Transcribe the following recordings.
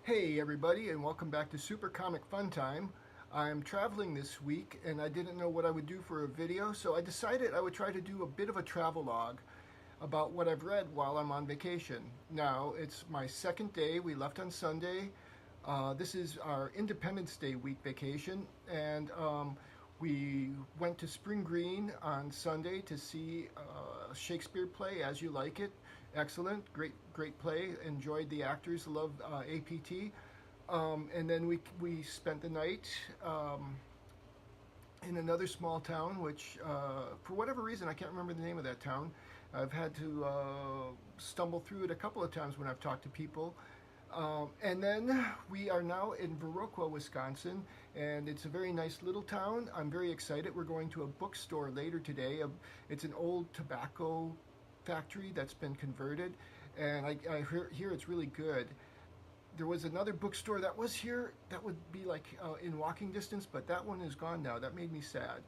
Hey everybody, and welcome back to Super Comic Fun Time. I'm traveling this week and I didn't know what I would do for a video, so I decided I would try to do a bit of a travelogue about what I've read while I'm on vacation. Now, it's my second day. We left on Sunday. This is our Independence Day week vacation, and we went to Spring Green on Sunday to see a Shakespeare play, As You Like It. Excellent, great play. Enjoyed the actors, loved APT. And then we spent the night in another small town, which for whatever reason I can't remember the name of that town. I've had to stumble through it a couple of times when I've talked to people. And then we are now in Viroqua, Wisconsin, and it's a very nice little town. I'm very excited. We're going to a bookstore later today. It's an old tobacco factory that's been converted, and I hear it's really good. There was another bookstore that was here that would be like in walking distance, but that one is gone now. That made me sad.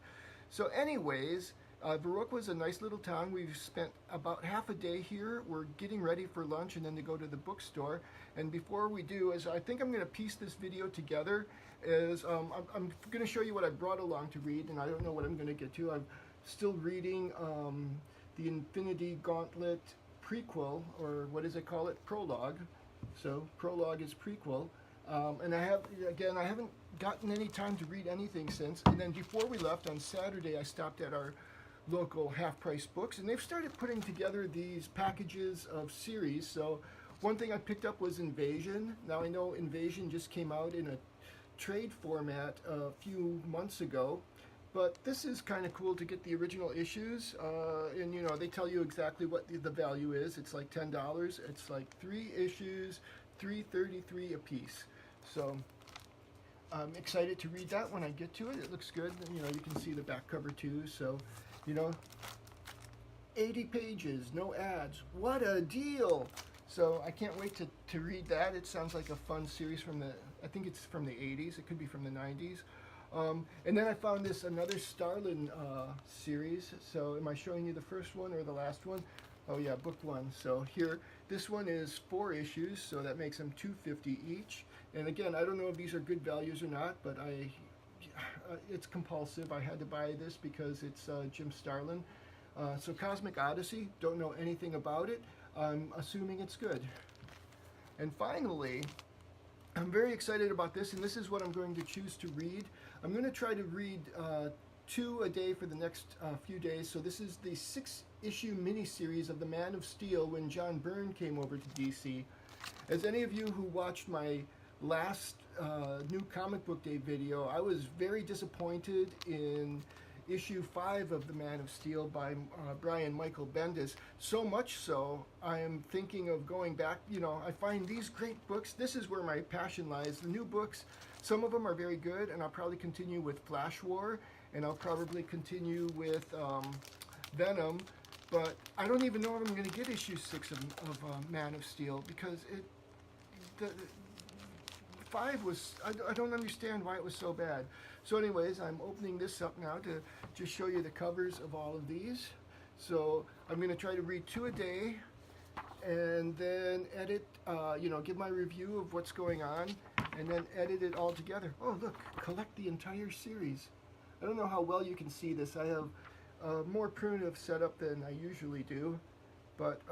So anyways, Viroqua is a nice little town. We've spent about half a day here. We're getting ready for lunch and then to go to the bookstore. And before we do, I think I'm going to piece this video together. I'm going to show you what I brought along to read, and I don't know what I'm going to get to. I'm still reading the Infinity Gauntlet prequel, or what does it call it? Prologue. So prologue is prequel. And I haven't gotten any time to read anything since. And then before we left on Saturday, I stopped at our local half-price books, and they've started putting together these packages of series. So one thing I picked up was Invasion. Now I know Invasion just came out in a trade format a few months ago, but this is kind of cool to get the original issues, and you know, they tell you exactly what the value is. It's like $10. It's like 3 issues, $3.33 a piece. So I'm excited to read that when I get to it. It looks good. You know, you can see the back cover too. So, you know, 80 pages, no ads. What a deal! So I can't wait to read that. It sounds like a fun series from I think it's from the 80s. It could be from the 90s. And then I found another Starlin series. So am I showing you the first one or the last one? Oh yeah, book 1. So here, this one is 4 issues, so that makes them $2.50 each. And again, I don't know if these are good values or not, but it's compulsive. I had to buy this because it's Jim Starlin. So Cosmic Odyssey, don't know anything about it. I'm assuming it's good. And finally, I'm very excited about this, and this is what I'm going to choose to read. I'm going to try to read 2 a day for the next few days. So this is the 6-issue miniseries of The Man of Steel when John Byrne came over to DC. As any of you who watched my last new comic book day video, I was very disappointed in issue 5 of The Man of Steel by Brian Michael Bendis. So much so, I am thinking of going back. You know, I find these great books. This is where my passion lies. The new books, some of them are very good, and I'll probably continue with Flash War, and I'll probably continue with Venom, but I don't even know if I'm going to get issue 6 of Man of Steel, because the 5 was, I don't understand why it was so bad. So anyways, I'm opening this up now to just show you the covers of all of these. So I'm going to try to read 2 a day, and then edit, you know, give my review of what's going on, and then edit it all together. Oh look, collect the entire series. I don't know how well you can see this. I have more primitive setup than I usually do, but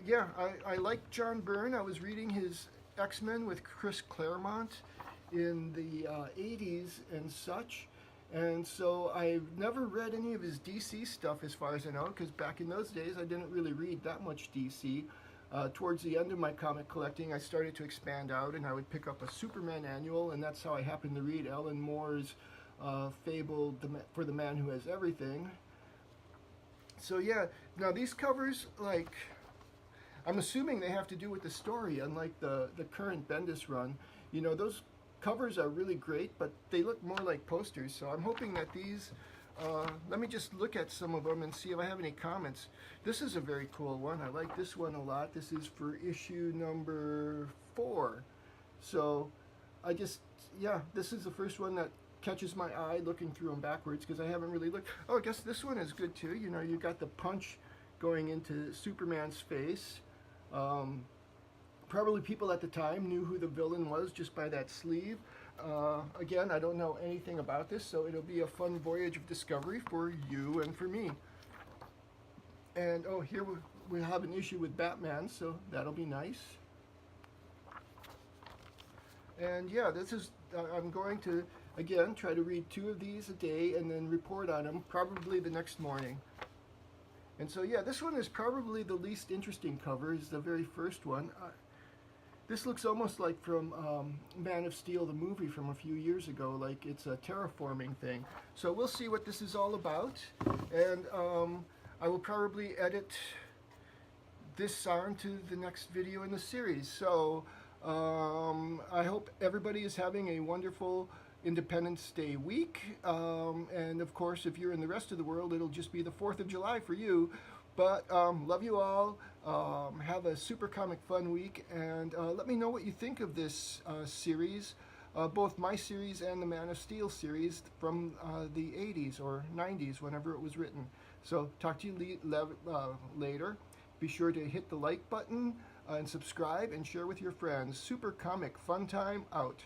yeah, I like John Byrne. I was reading his X-Men with Chris Claremont in the 80s and such, and so I've never read any of his DC stuff as far as I know, because back in those days I didn't really read that much DC. Towards the end of my comic collecting, I started to expand out, and I would pick up a Superman annual, and that's how I happened to read Alan Moore's fable for the Man Who Has Everything. So yeah, now these covers, like, I'm assuming they have to do with the story, unlike the current Bendis run. You know, those covers are really great, but they look more like posters, so I'm hoping that these, let me just look at some of them and see if I have any comments. This is a very cool one. I like this one a lot. This is for issue number 4. So I just, yeah, this is the first one that catches my eye looking through them backwards, because I haven't really looked. Oh, I guess this one is good too. You know, you got the punch going into Superman's face. Probably people at the time knew who the villain was just by that sleeve. Again, I don't know anything about this, so it'll be a fun voyage of discovery for you and for me. And oh, here we have an issue with Batman, so that'll be nice. And yeah, this is, I'm going to, again, try to read 2 of these a day and then report on them, probably the next morning. And so yeah, this one is probably the least interesting cover, is the very first one. This looks almost like from Man of Steel, the movie from a few years ago, like it's a terraforming thing. So we'll see what this is all about, and I will probably edit this on to the next video in the series. So I hope everybody is having a wonderful Independence Day week, and of course if you're in the rest of the world, it'll just be the 4th of July for you. But love you all. Have a super comic fun week, and let me know what you think of this series, both my series and the Man of Steel series from the 80s or 90s, whenever it was written. So talk to you later. Be sure to hit the like button and subscribe and share with your friends. Super comic fun time out.